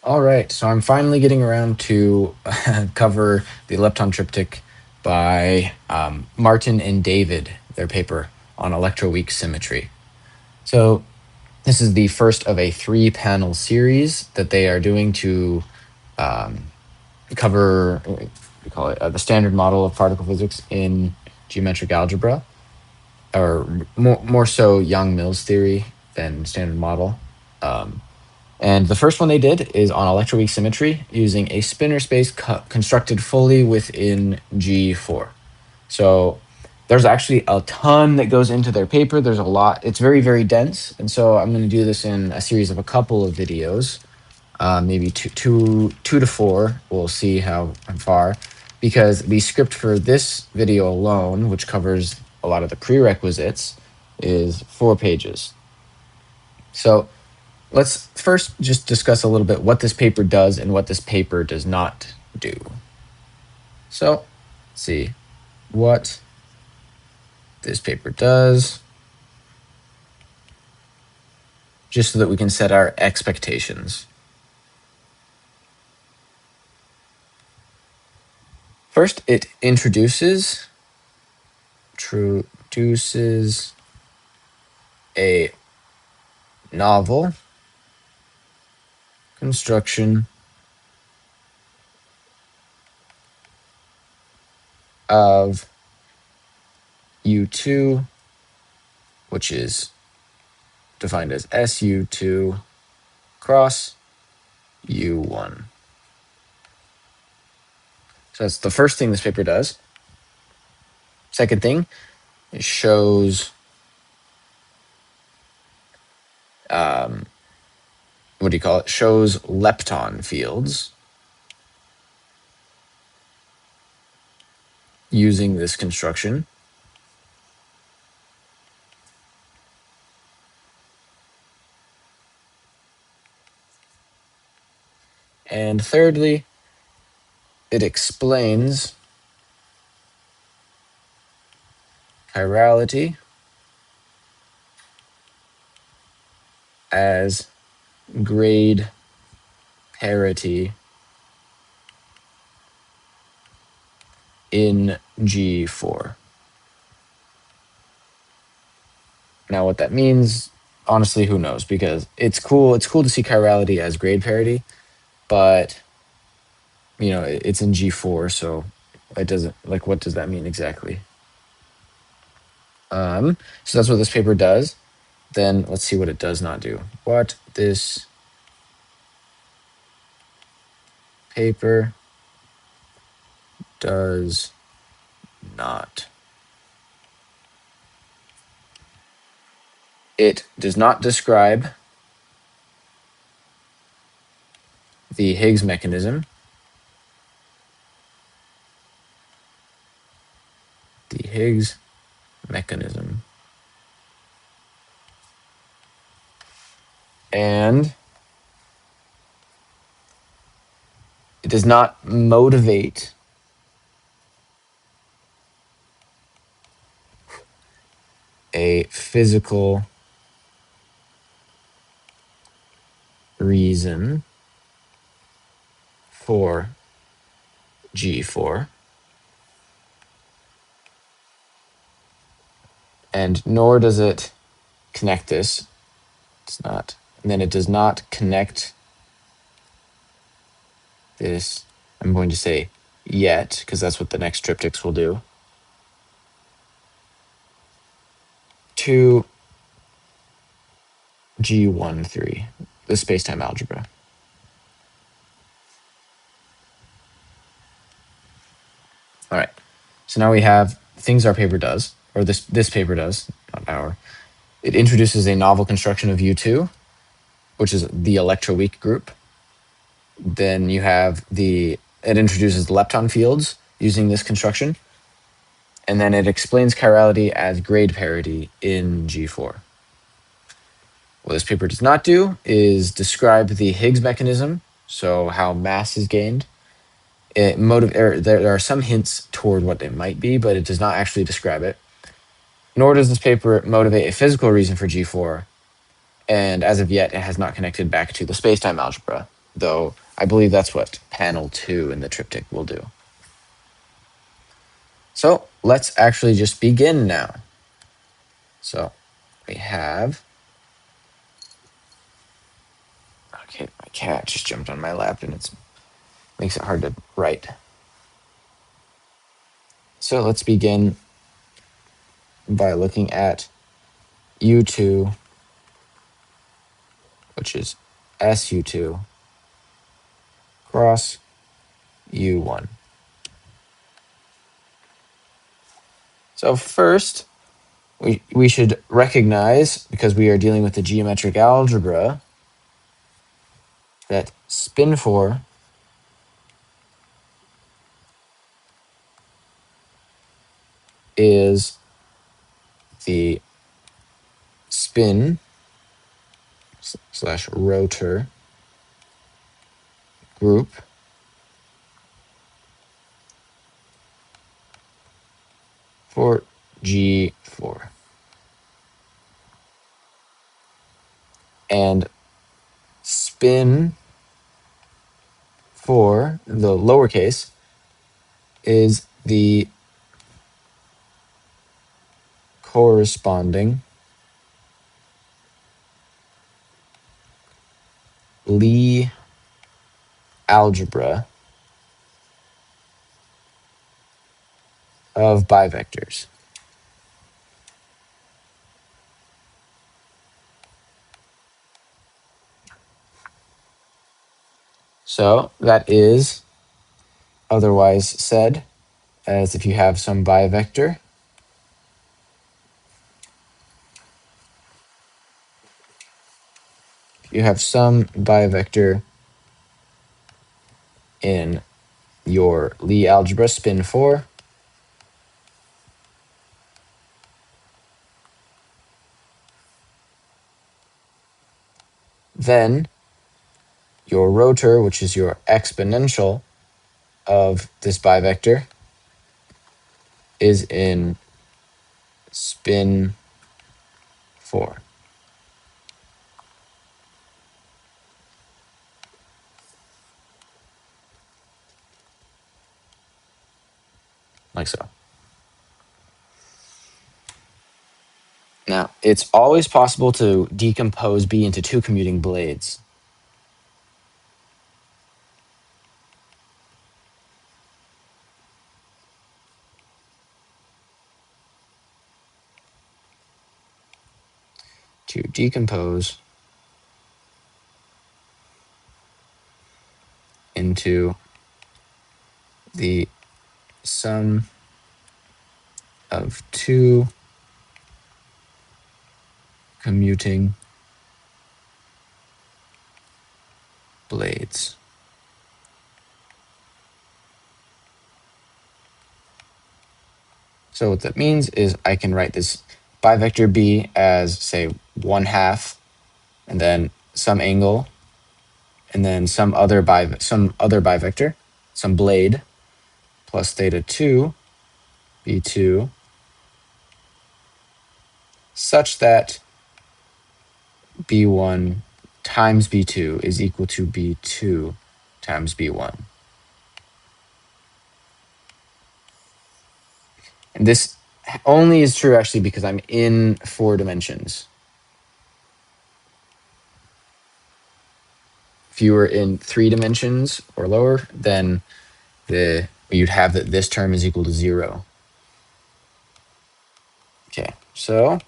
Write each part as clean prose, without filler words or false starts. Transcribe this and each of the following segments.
All right, so I'm finally getting around to cover the Lepton Triptych by Martin and David, their paper on electroweak symmetry. So this is the first of a 3-panel series that they are doing to um, cover, what do you call it, the standard model of particle physics in geometric algebra, or more so Yang-Mills theory than standard model. And the first one they did is on electroweak symmetry using a spinor space constructed fully within G4. So there's actually a ton that goes into their paper. There's a lot. It's very, very dense. And so I'm going to do this in a series of a couple of videos, maybe two to four. We'll see how far, because the script for this video alone, which covers a lot of the prerequisites, is 4 pages. So let's first just discuss a little bit what this paper does and what this paper does not do. So let's see what this paper does, just so that we can set our expectations. First, it introduces a novel construction of U2, which is defined as SU2 cross U1. So that's the first thing this paper does. Second thing, it shows what do you call it? Shows lepton fields using this construction. And thirdly, it explains chirality as grade parity in G4. Now, what that means, honestly, who knows? Because it's cool. It's cool to see chirality as grade parity, but it's in G4, so it doesn't, like, what does that mean exactly? So that's what this paper does. Then let's see what it does not do. What this paper does not. It does not describe the Higgs mechanism. The Higgs mechanism. And it does not motivate a physical reason for G4. And nor does it connect this. It's not. And then it does not connect this. I'm going to say yet, because that's what the next triptychs will do, to G13, the space-time algebra. All right. So now we have things our paper does, or this paper does, not our. It introduces a novel construction of U2, which is the electroweak group. Then you have it introduces lepton fields using this construction. And then it explains chirality as grade parity in G4. What this paper does not do is describe the Higgs mechanism, so how mass is gained. There are some hints toward what it might be, but it does not actually describe it. Nor does this paper motivate a physical reason for G4, and as of yet, it has not connected back to the space-time algebra. though I believe that's what panel 2 in the triptych will do. So let's actually just begin now. So we have, okay, my cat just jumped on my lap and it makes it hard to write. So let's begin by looking at U2, which is SU2 cross U1. So first, we should recognize, because we are dealing with the geometric algebra, that spin 4 is the spin / rotor group for G4. And spin 4, the lowercase, is the corresponding Lie algebra of bivectors. So that is otherwise said as if you have some bivector, in your Lie algebra spin 4, then your rotor, which is your exponential of this bivector, is in spin 4. Like so. Now, it's always possible to decompose B into two commuting blades. To decompose into the sum of two commuting blades. So what that means is I can write this bivector B as, say, 1/2, and then some angle, and then some other bivector, some blade, plus theta 2, B2, such that B1 times B2 is equal to B2 times B1. And this only is true actually because I'm in 4 dimensions. If you were in 3 dimensions or lower, then you'd have that this term is equal to 0. Okay, so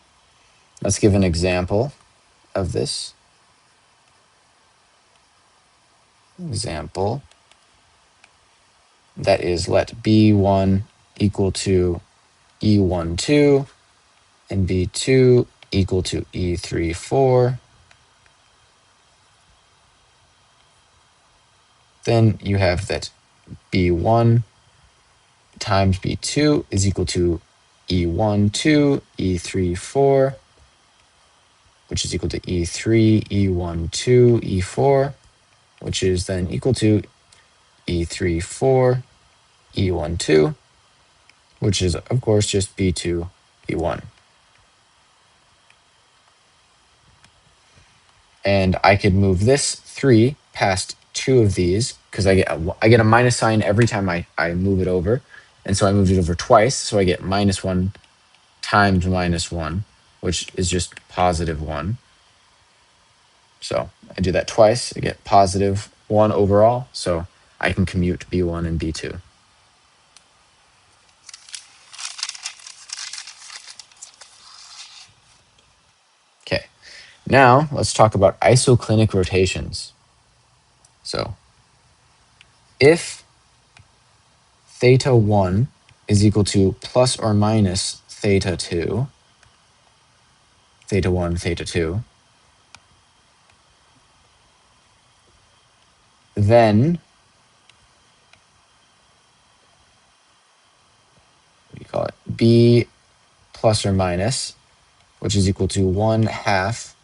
let's give an example of this. Example that is, let B1 equal to E12 and B2 equal to E34. Then you have that B1 times B2 is equal to E12, E34, which is equal to E3, E12, E4, which is then equal to E34, E12, which is, of course, just B2, E1. And I could move this 3 past two of these because I get a minus sign every time I move it over. And so I moved it over twice. So I get -1 times -1, which is just +1. So I do that twice. I get +1 overall. So I can commute B1 and B2. Okay. Now let's talk about isoclinic rotations. So if θ1 is equal to plus or minus θ2, θ1, θ2, then what do you call it? B plus or minus, which is equal to 1/2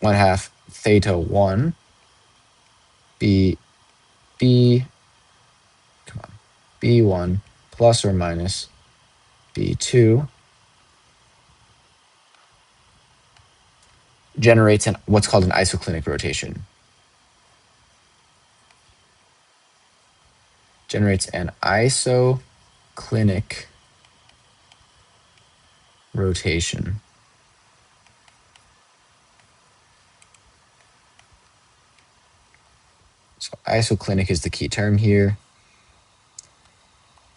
θ1, B come on, B1 plus or minus B2 generates what's called an isoclinic rotation. Generates an isoclinic rotation. So isoclinic is the key term here.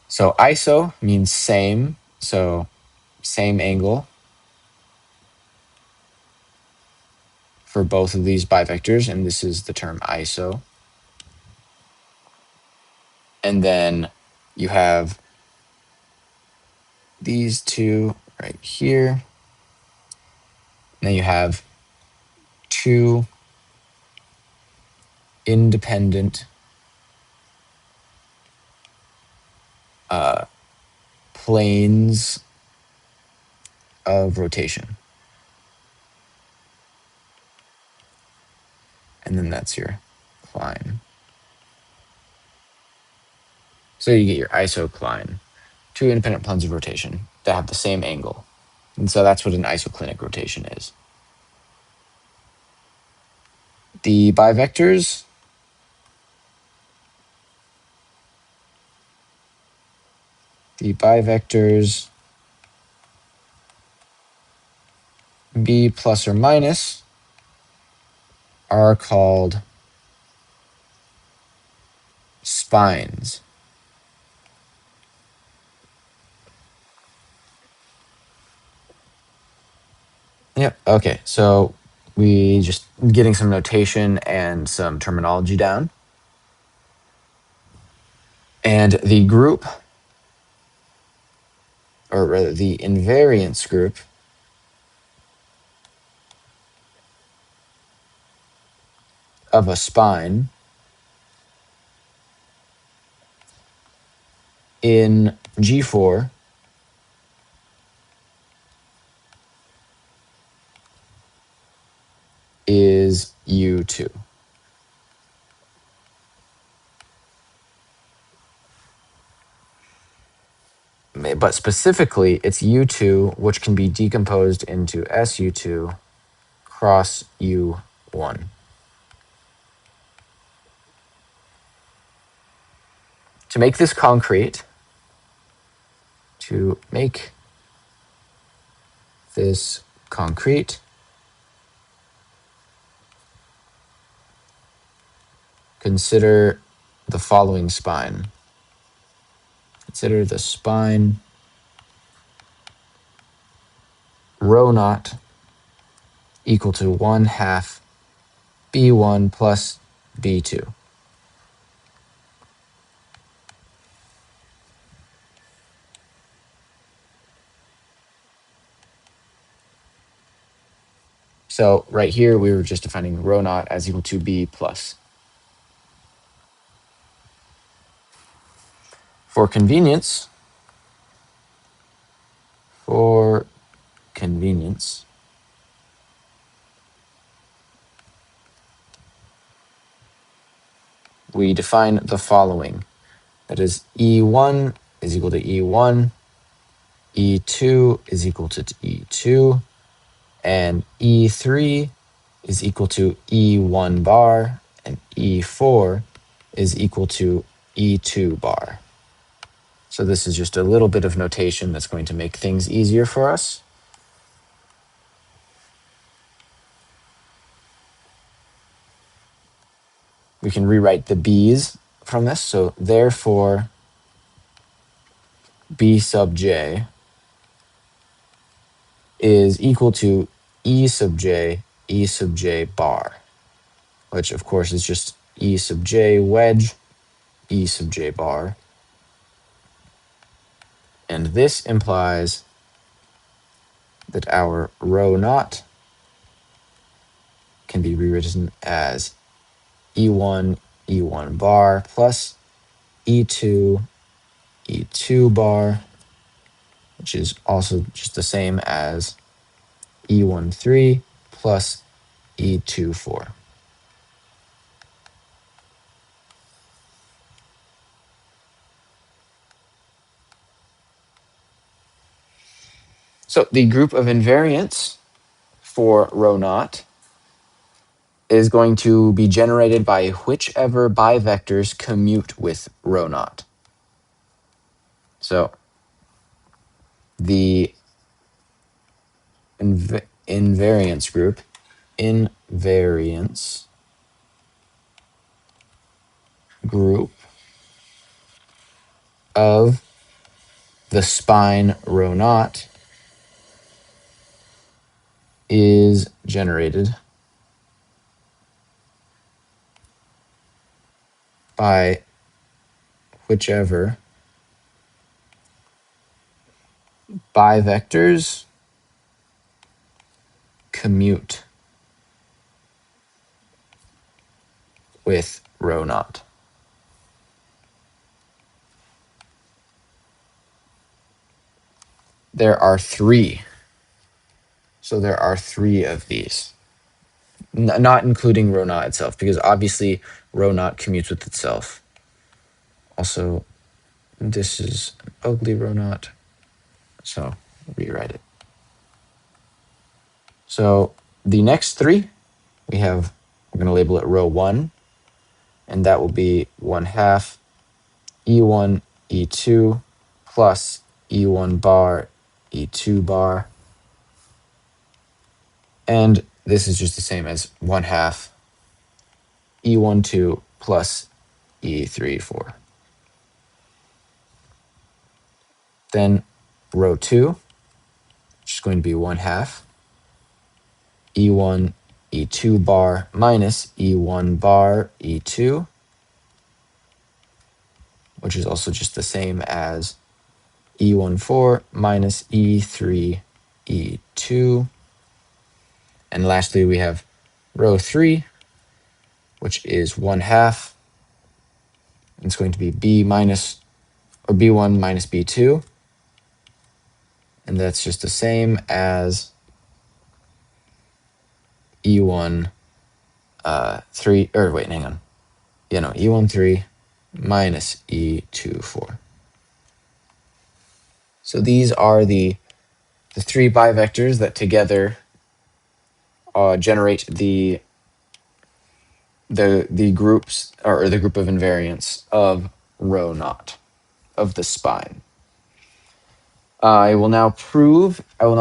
So iso means same, so same angle for both of these bivectors, and this is the term iso. And then you have these two right here. And then you have two independent planes of rotation. And then that's your cline. So you get your isocline, two independent planes of rotation that have the same angle. And so that's what an isoclinic rotation is. The bivectors B plus or minus are called spines. Yep. Okay. So we just getting some notation and some terminology down. And the group, or rather the invariance group, of a spine in G4 is U2. But specifically, it's U2, which can be decomposed into SU2 cross U1. To make this concrete, consider the following spine. Consider the spine rho naught equal to 1/2 B1 plus B2. So right here, we were just defining rho naught as equal to B plus. For convenience, we define the following. That is E1 is equal to E1, E2 is equal to E2, and E3 is equal to E1 bar, and E4 is equal to E2 bar. So this is just a little bit of notation that's going to make things easier for us. We can rewrite the b's from this. So therefore, b sub j is equal to e sub j bar, which of course is just e sub j wedge e sub j bar. And this implies that our rho naught can be rewritten as E1 bar plus E2 bar, which is also just the same as E13 plus E24. So the group of invariants for rho naught is going to be generated by whichever bivectors commute with rho naught. So the invariance group of the spine rho naught is generated by whichever bivectors commute with rho naught. There are three. So there are three of these, not including rho naught itself, because obviously rho naught commutes with itself. Also, this is an ugly rho naught, so rewrite it. So the next three, we're going to label it rho 1, and that will be 1/2 E1 E2 plus E1 bar E2 bar. And this is just the same as 1/2 E12 plus E34. Then rho 2, which is going to be 1/2 E1 E2 bar minus E1 bar E2, which is also just the same as E14 minus E3 E2. And lastly, we have rho 3, which is 1/2. It's going to be B1 minus B2. And that's just the same as E1 3, or wait, hang on. Yeah, no, E13 minus E24. So these are the three bivectors that together generate the groups, or the group of invariants of rho naught, of the spine. I will now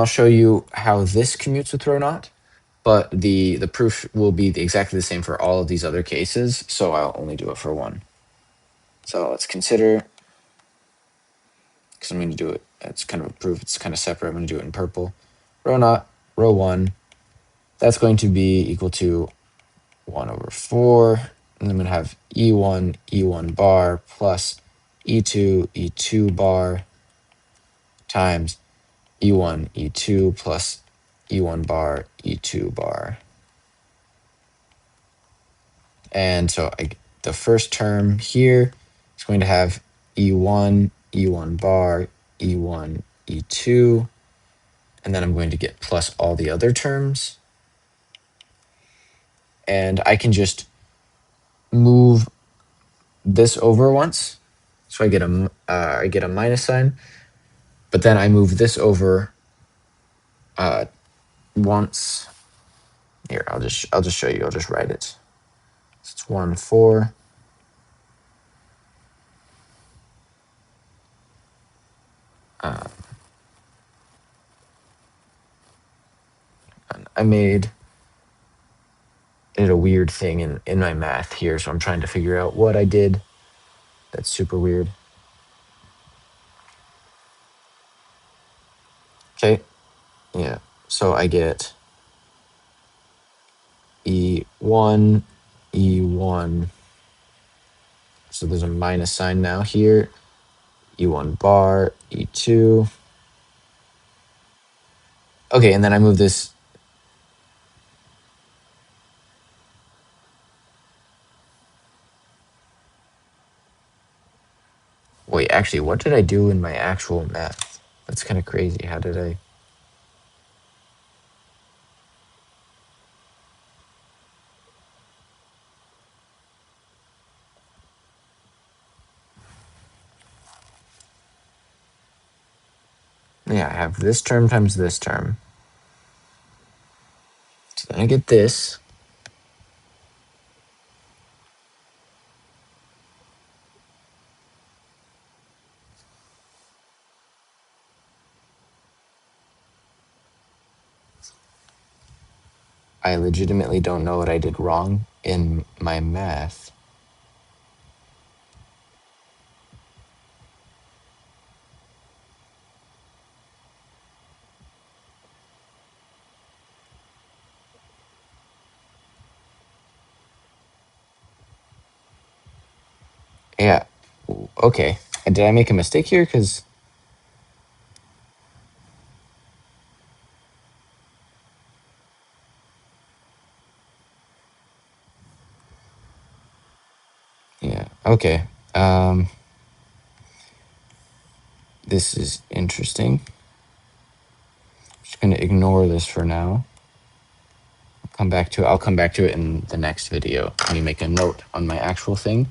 show you how this commutes with rho naught, but the proof will be exactly the same for all of these other cases, so I'll only do it for one. So let's consider, because I'm going to do it, it's kind of a proof, it's kind of separate, I'm going to do it in purple. Rho naught, rho 1, that's going to be equal to 1/4, and I'm going to have E1 bar plus E2 bar times E1 E2 plus E1 bar E2 bar. And so the first term here is going to have E1 bar E1 E2, and then I'm going to get plus all the other terms. And I can just move this over once, so I get a minus sign, but then I move this over once. Here, I'll just show you. I'll just write it. So it's 1, 4. I did a weird thing in my math here, so I'm trying to figure out what I did. That's super weird. Okay, yeah, so I get E1, E1. So there's a minus sign now here. E1 bar, E2. Okay, and then I move this. Wait, actually, what did I do in my actual math? That's kind of crazy. How did I? Yeah, I have this term times this term. So then I get this. I legitimately don't know what I did wrong in my math. Yeah. Okay. Did I make a mistake here? Because yeah. Okay. This is interesting. Just gonna ignore this for now. I'll come back to it in the next video. Let me make a note on my actual thing.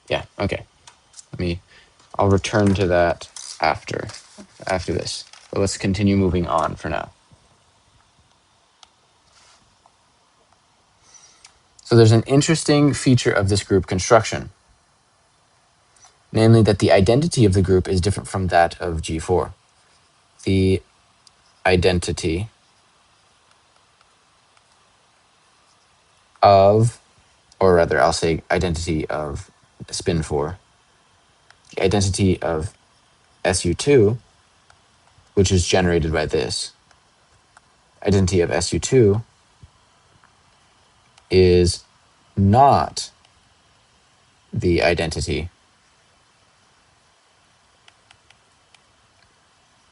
Yeah. Okay. I'll return to that after this. But let's continue moving on for now. So there's an interesting feature of this group construction, namely that the identity of the group is different from that of G4. The identity of, or rather, I'll say identity of spin 4, the identity of SU2, which is generated by this, identity of SU2 is not the identity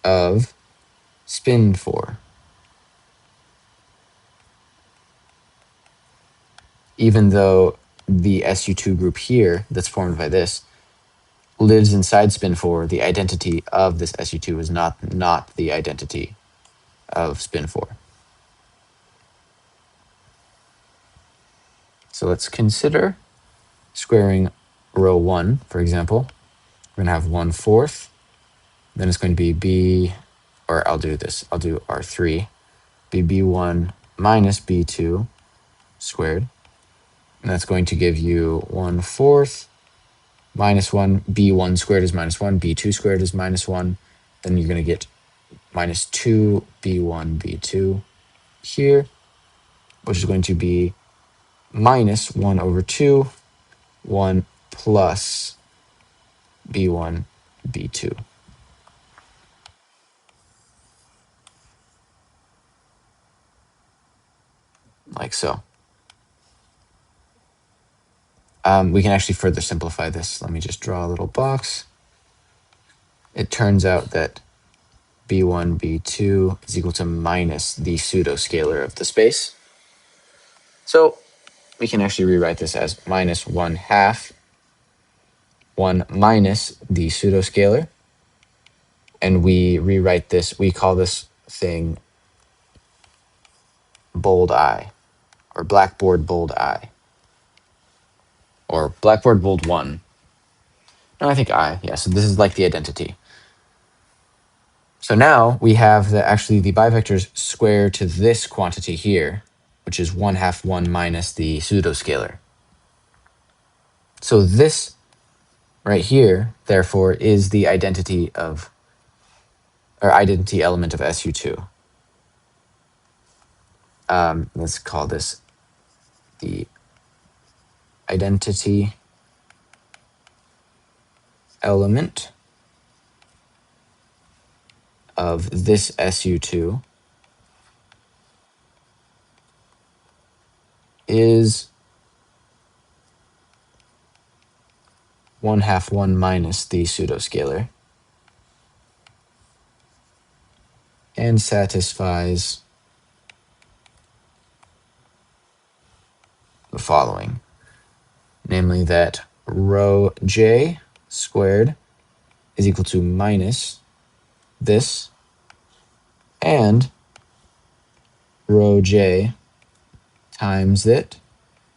of spin 4. Even though the SU2 group here that's formed by this lives inside spin 4, the identity of this SU2 is not the identity of spin 4. So let's consider squaring row 1, for example. We're going to have 1/4. Then it's going to be B, or I'll do this. I'll do R3. Be B1 minus B2 squared. And that's going to give you 1/4 minus 1. B1 squared is minus 1. B2 squared is minus 1. Then you're going to get minus 2 B1 B2 here, which is going to be minus 1/2, 1 plus B1 B2. Like so. We can actually further simplify this. Let me just draw a little box. It turns out that B1, B2 is equal to minus the pseudo-scalar of the space. So we can actually rewrite this as minus 1/2, 1 minus the pseudo-scalar. And we rewrite this, we call this thing bold I, or blackboard bold I, or blackboard bold 1. No, I think I, yeah, so this is like the identity. So now we have actually the bivectors square to this quantity here, which is 1/2 1 minus the pseudoscalar. So this right here, therefore, is the identity element of SU2. Let's call this the identity element of this SU2 is 1/2 1 minus the pseudoscalar and satisfies the following, namely that rho j squared is equal to minus this, and rho j times it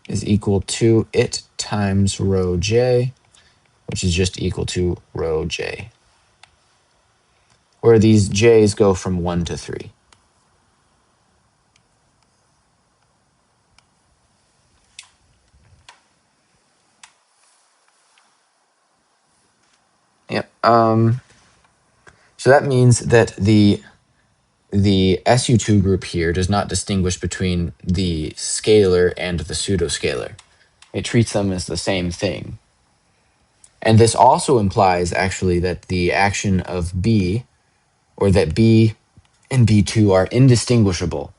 is equal to it times rho j, which is just equal to rho j, where these j's go from 1 to 3. Yep. So that means that the SU2 group here does not distinguish between the scalar and the pseudoscalar. It treats them as the same thing. And this also implies actually that the action of B, or that B and B2 are indistinguishable.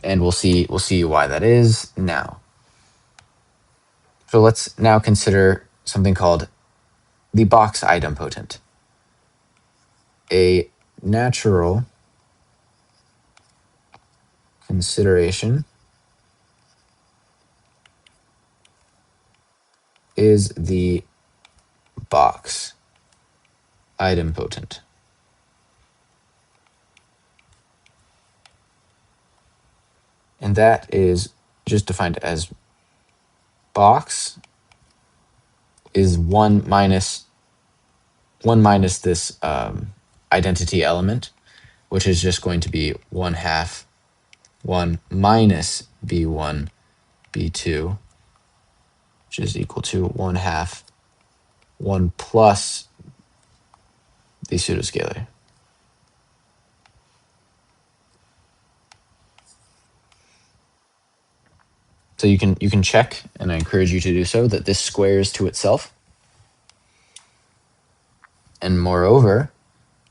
And we'll see why that is now. So let's now consider something called the box idempotent. A natural consideration is the box idempotent. And that is just defined as box is 1 minus this identity element, which is just going to be 1/2 1 minus B1 B2, which is equal to 1/2 1 plus the pseudoscalar. So you can check, and I encourage you to do so, that this squares to itself. And moreover,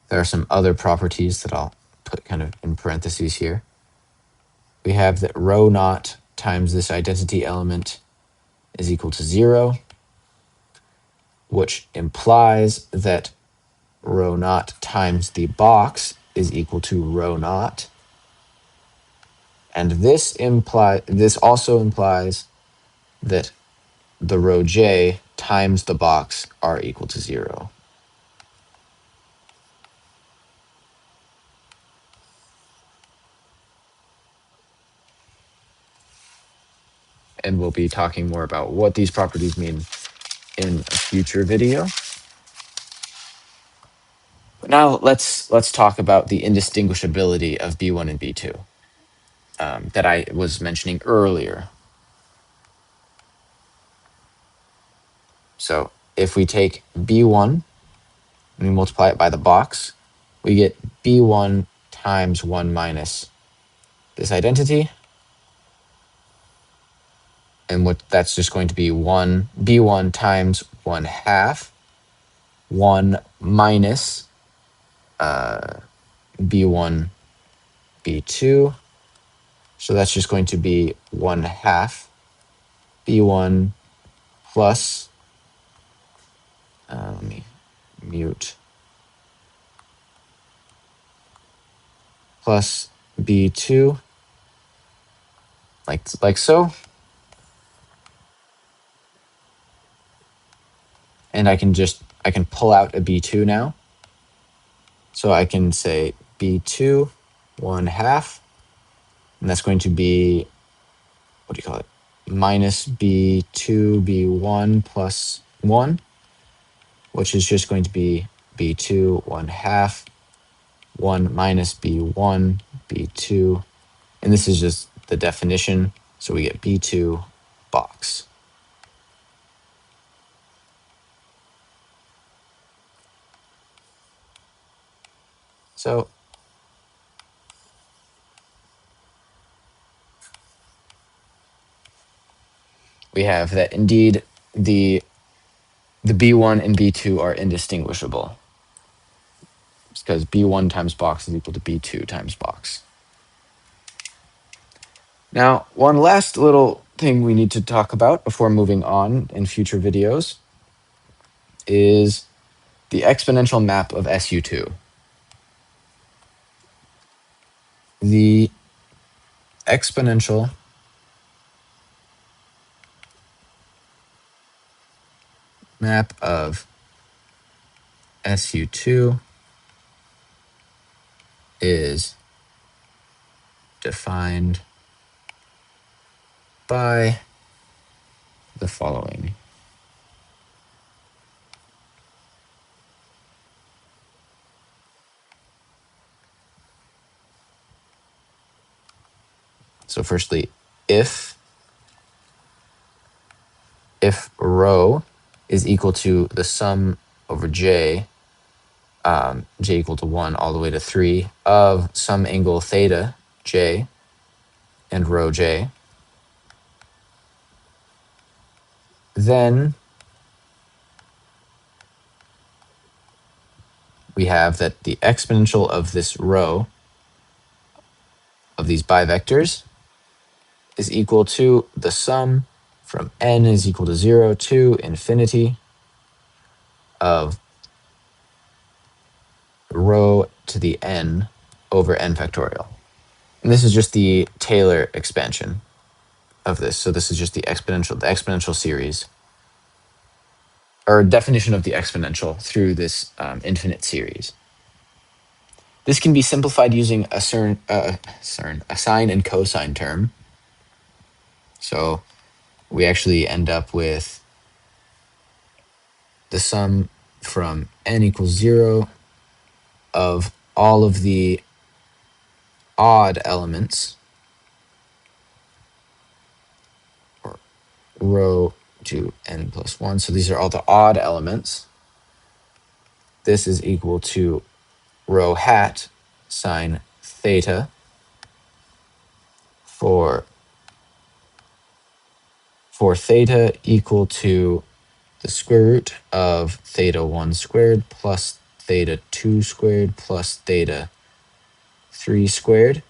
there are some other properties that I'll put kind of in parentheses here. We have that rho naught times this identity element is equal to 0, which implies that rho naught times the box is equal to rho naught. And this also implies that the rho j times the box are equal to 0. And we'll be talking more about what these properties mean in a future video. But now let's talk about the indistinguishability of B1 and B2 that I was mentioning earlier. So if we take B1 and we multiply it by the box, we get B1 times 1 minus this identity. And what that's just going to be B1 times 1/2 1 minus B1 B2. So that's just going to be 1/2 B1 plus, let me mute, plus B2, like so. And I can pull out a B2 now. So I can say B2 1/2, and that's going to be, what do you call it? Minus B2 B1 plus 1, which is just going to be B2 1/2 1 minus B1, B2, and this is just the definition, so we get B2 box. So we have that indeed the B1 and B2 are indistinguishable, because B1 times box is equal to B2 times box. Now, one last little thing we need to talk about before moving on in future videos is the exponential map of SU2. The exponential map of SU2 is defined by the following. So firstly, if rho is equal to the sum over j, j equal to 1 all the way to 3, of some angle theta j and rho j, then we have that the exponential of this rho of these bivectors is equal to the sum from n is equal to 0 to infinity of rho to the n over n factorial. And this is just the Taylor expansion of this. So this is just the exponential series, or definition of the exponential through this infinite series. This can be simplified using a sine and cosine term. So we actually end up with the sum from n equals 0 of all of the odd elements, or rho to n plus 1. So these are all the odd elements. This is equal to rho hat sine theta for theta equal to the square root of theta 1 squared plus theta 2 squared plus theta 3 squared,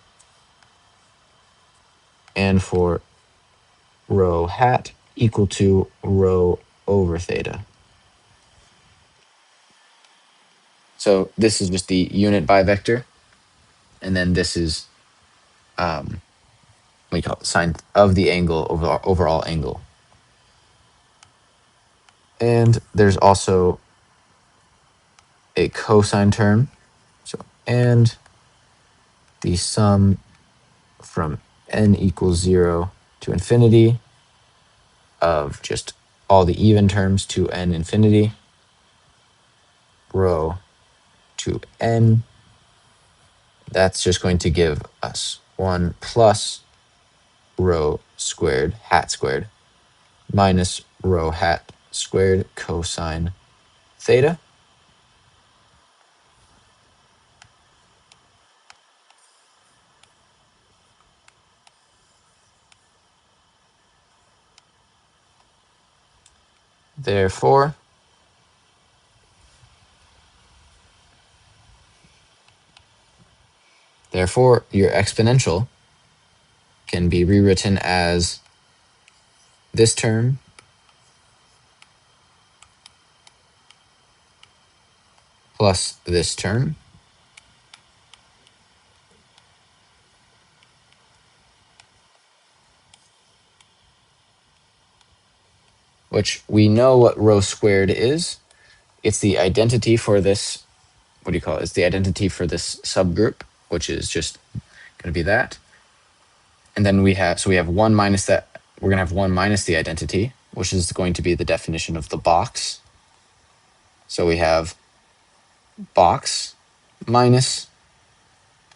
and for rho hat equal to rho over theta. So this is just the unit bivector, and then this is we call it sine of the angle over overall angle. And there's also a cosine term. So and the sum from n equals 0 to infinity of just all the even terms to n infinity, rho to n. That's just going to give us 1 plus rho squared, hat squared, minus rho hat squared cosine theta. Therefore, your exponential can be rewritten as this term plus this term, which we know what rho squared is. It's the identity for this, what do you call it? It's the identity for this subgroup, which is just going to be that. And then we have 1 minus that. We're going to have 1 minus the identity, which is going to be the definition of the box. So we have box minus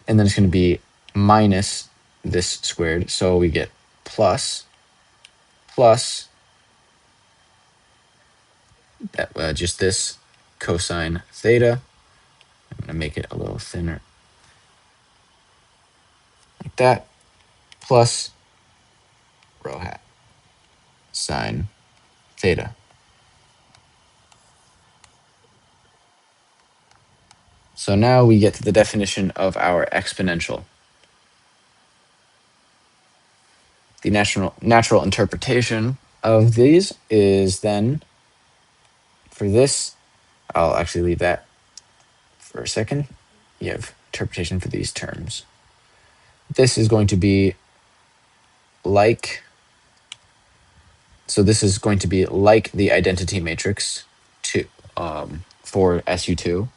and then it's going to be minus this squared. So we get plus just this cosine theta. I'm going to make it a little thinner like that, plus rho hat sine theta. So now we get to the definition of our exponential. The natural interpretation of these is then, for this, I'll actually leave that for a second. You have interpretation for these terms. This is going to be like, so this is going to be like the identity matrix for SU2.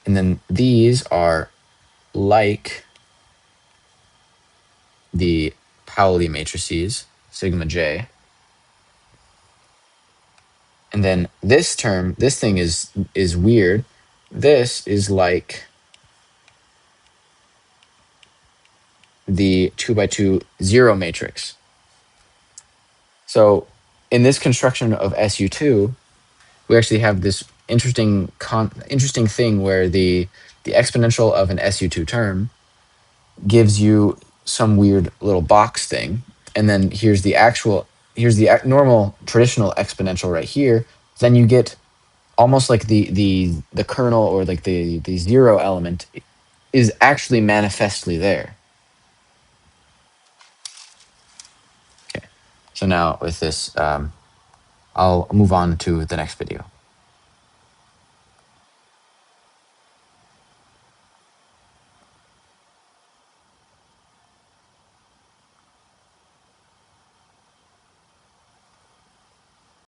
And then these are like the Pauli matrices, sigma j. And then this term, this thing is weird. This is like the 2x2 zero matrix. So in this construction of SU2, we actually have this interesting thing where the exponential of an SU2 term gives you some weird little box thing, and then here's the normal traditional exponential right here. Then you get almost like the kernel, or like the zero element is actually manifestly there. Okay, so now with this, I'll move on to the next video.